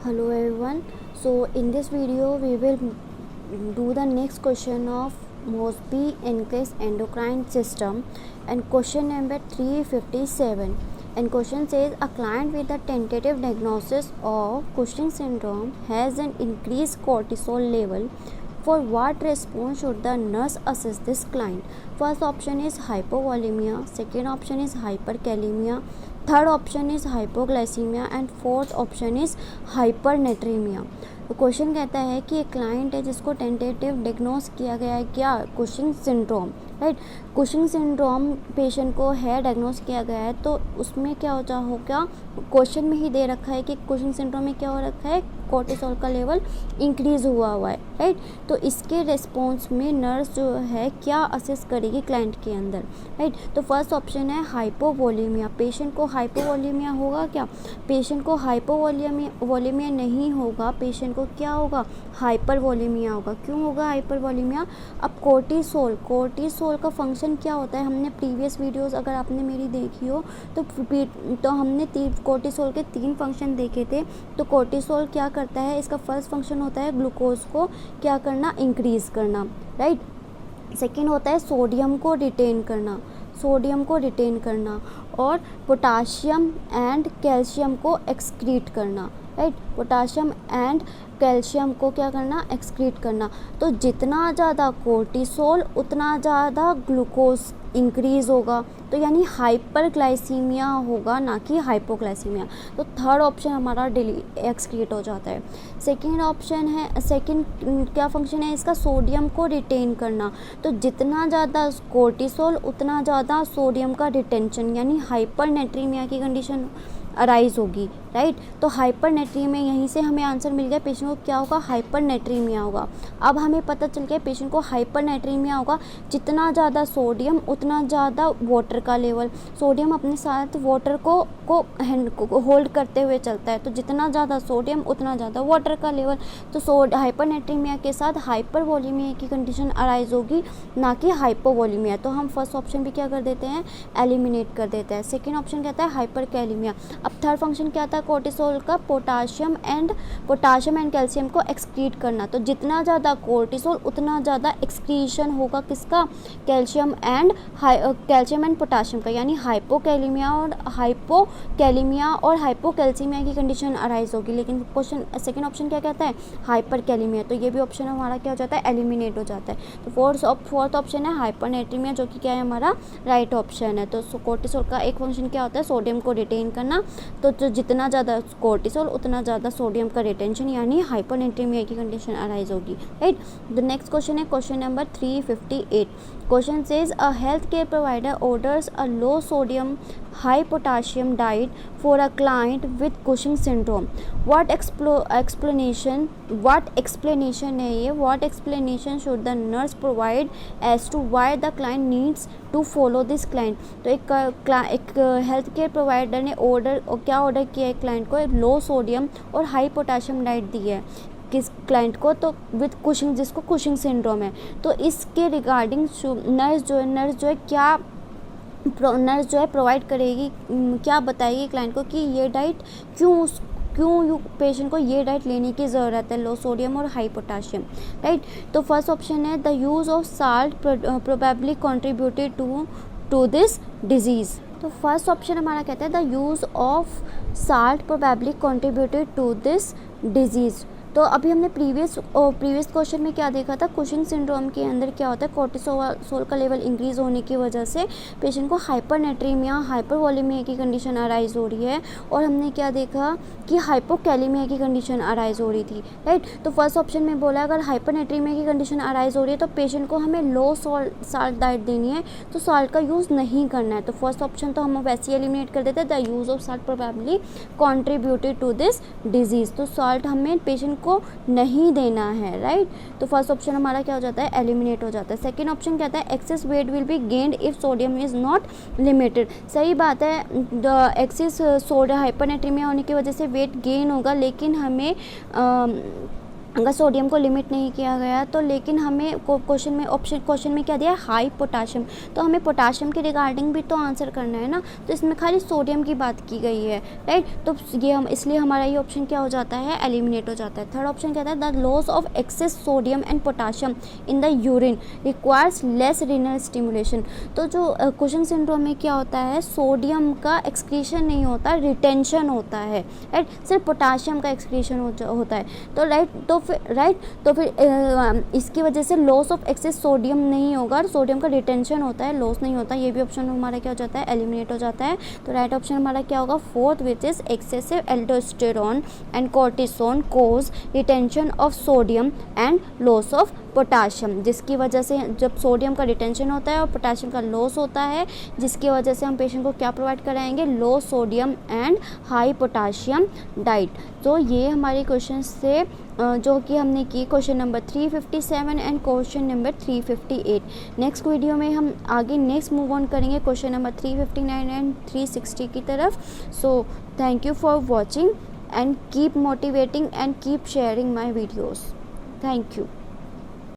Hello everyone. So in this video we will do the next question of Mosby Encke's endocrine system and question number 357. And question says a client with a tentative diagnosis of Cushing syndrome has an increased cortisol level. For what response should the nurse assess this client? First option is hypovolemia, second option is hyperkalemia, third option is hypoglycemia and fourth option is hypernatremia. तो question कहता है कि एक client है जिसको tentative डिग्नोस किया गया है क्या, Cushing syndrome, right. Cushing syndrome patient को है डायग्नोस किया गया है, तो उसमें क्या होगा, क्वेश्चन में ही दे रखा है कि कुशिंग सिंड्रोम में क्या हो रखा है, कोर्टिसोल का लेवल इंक्रीज़ हुआ है, राइट। तो इसके रिस्पॉन्स में नर्स जो है क्या असेस करेगी क्लाइंट के अंदर, राइट। तो फर्स्ट ऑप्शन है हाइपोवोलेमिया, पेशेंट को हाइपोवोलेमिया होगा क्या, पेशेंट को हाइपोवोलेमिया नहीं होगा, पेशेंट को क्या होगा, हाइपरवोलेमिया होगा। क्यों होगा हाइपरवोलेमिया, अब कोर्टिसोल का फंक्शन क्या होता है, हमने प्रीवियस वीडियोस अगर आपने मेरी देखी हो तो हमने कोर्टिसोल के 3 फंक्शन देखे थे। तो कोर्टिसोल क्या करता है, इसका फर्स्ट फंक्शन होता है ग्लूकोज को क्या करना, इंक्रीज़ करना, राइट। सेकेंड होता है सोडियम को रिटेन करना और पोटाशियम एंड कैल्शियम को एक्सक्रीट करना, राइट। पोटाशियम एंड कैल्शियम को क्या करना, एक्सक्रीट करना। तो जितना ज़्यादा कोर्टिसोल उतना ज़्यादा ग्लूकोज इंक्रीज़ होगा, तो यानी हाइपरग्लाइसीमिया होगा, ना कि हाइपोग्लाइसीमिया। तो थर्ड ऑप्शन हमारा एक्सक्रीट हो जाता है। सेकेंड ऑप्शन है, सेकेंड क्या फंक्शन है इसका, सोडियम को रिटेन करना। तो जितना ज़्यादा कोर्टिसोल उतना ज़्यादा सोडियम का रिटेंशन, यानी हाइपरनेट्रीमिया की कंडीशन अराइज होगी, राइट। तो हाइपरनेट्रीमिया, यहीं से हमें आंसर मिल गया, पेशेंट को क्या होगा, हाइपरनेट्रीमिया होगा। अब हमें पता चल गया पेशेंट को हाइपरनेट्रीमिया होगा, जितना ज़्यादा सोडियम उतना ज़्यादा वाटर का लेवल, सोडियम अपने साथ वाटर को होल्ड करते हुए चलता है, तो जितना ज़्यादा सोडियम उतना ज़्यादा वाटर का लेवल। तो हाइपरनेट्रीमिया के साथ हाइपरवोलेमिया की कंडीशन अराइज होगी, ना कि हाइपोवोलेमिया। तो हम फर्स्ट ऑप्शन भी क्या कर देते हैं, एलिमिनेट कर देते हैं। सेकेंड ऑप्शन कहता है हाइपरकैलेमिया। अब थर्ड फंक्शन क्या था कोर्टिसोल का, पोटाशियम एंड कैल्शियम को एक्सक्रीट करना। तो जितना ज़्यादा कोर्टिसोल उतना ज़्यादा एक्सक्रीशन होगा किसका, कैल्शियम एंड पोटाशियम का, यानी हाइपोकैलेमिया और हाइपोकैल्सीमिया की कंडीशन अराइज होगी। लेकिन क्वेश्चन सेकंड ऑप्शन क्या कहता है, हाइपरकैलेमिया। तो ये भी ऑप्शन हमारा क्या हो जाता है, एलिमिनेट हो जाता है। तो फोर्थ ऑप्शन है हाइपरनेट्रीमिया, जो कि क्या है हमारा राइट ऑप्शन है। तो कोर्टिसोल का एक फंक्शन क्या होता है, सोडियम को रिटेन करना। तो जितना ज़्यादा कोर्टिसोल उतना ज़्यादा सोडियम का रिटेंशन, यानी हाइपोनेट्रीमिया की कंडीशन अराइज होगी, राइट। द नेक्स्ट क्वेश्चन है question number 358। Question says a health care provider orders a low sodium high potassium diet for a client with Cushing syndrome. What explanation है ये, what explanation should the nurse provide as to why the client needs to follow this client. तो एक health care provider ने क्या order किया है client को, लो sodium और हाई पोटाशियम डाइट दी है किस क्लाइंट को, तो विद कुशिंग, जिसको कुशिंग सिंड्रोम है। तो इसके रिगार्डिंग नर्स जो है प्रोवाइड करेगी, क्या बताएगी क्लाइंट को कि ये डाइट क्यों पेशेंट को ये डाइट लेने की ज़रूरत है, लो सोडियम और हाई पोटाशियम, राइट। तो फर्स्ट ऑप्शन है the use of salt probably contributed to this disease. तो फर्स्ट ऑप्शन हमारा कहता है the use of salt probably contributed to this disease. तो अभी हमने प्रीवियस क्वेश्चन में क्या देखा था, कुशिंग सिंड्रोम के अंदर क्या होता है, कोर्टिसोल का लेवल इंक्रीज होने की वजह से पेशेंट को हाइपरनेट्रीमिया, हाइपरवोलेमिया की कंडीशन अराइज हो रही है, और हमने क्या देखा कि हाइपोकैलेमिया की कंडीशन अराइज हो रही थी, राइट। तो फर्स्ट ऑप्शन में बोला अगर हाइपरनेट्रीमिया की कंडीशन अराइज हो रही है तो पेशेंट को हमें लो साल्ट डाइट देनी है, तो साल्ट का यूज़ नहीं करना है। तो फर्स्ट ऑप्शन तो हम वैसे ही एलिमिनेट कर देते हैं, the use of salt probably contributed to this disease. तो साल्ट हमें पेशेंट को नहीं देना है, राइट। तो फर्स्ट ऑप्शन हमारा क्या हो जाता है, एलिमिनेट हो जाता है। सेकंड ऑप्शन कहता है access weight will be gained if sodium is not limited. सही बात है, एक्सेस सोडियम हाइपरनेट्रीमिया होने की वजह से वेट गेन होगा, लेकिन हमें अगर सोडियम को लिमिट नहीं किया गया तो, लेकिन हमें क्वेश्चन में क्या दिया है, हाई पोटाशियम, तो हमें पोटाशियम के रिगार्डिंग भी तो आंसर करना है ना, तो इसमें खाली सोडियम की बात की गई है, राइट। तो ये हम इसलिए हमारा ये ऑप्शन क्या हो जाता है, एलिमिनेट हो जाता है। थर्ड ऑप्शन कहता है the loss of access sodium and potassium in the urine requires less renal stimulation. तो जो कुशन सिंड्रोम में क्या होता है, सोडियम का एक्सक्रीशन नहीं होता, रिटेंशन होता है, राइट, सिर्फ पोटाशियम का एक्सक्रीशन होता है। तो तो फिर इसकी वजह से लॉस ऑफ एक्सेस सोडियम नहीं होगा, सोडियम का रिटेंशन होता है, लॉस नहीं होता। ये भी ऑप्शन हमारा क्या हो जाता है, एलिमिनेट हो जाता है। तो राइट ऑप्शन हमारा क्या होगा, fourth, which is excessive aldosterone and cortisone cause retention of sodium and loss of potassium, जिसकी वजह से जब सोडियम का रिटेंशन होता है और पोटाशियम का लॉस होता है, जिसकी वजह से हम पेशेंट को क्या प्रोवाइड कराएंगे, low sodium and high potassium diet. तो ये हमारे क्वेश्चन से जो कि हमने की question number 357 and question number 358। Next video में हम आगे नेक्स्ट मूव ऑन करेंगे क्वेश्चन नंबर 359 एंड 360 की तरफ। So thank you for watching and keep motivating and keep sharing my videos. Thank you.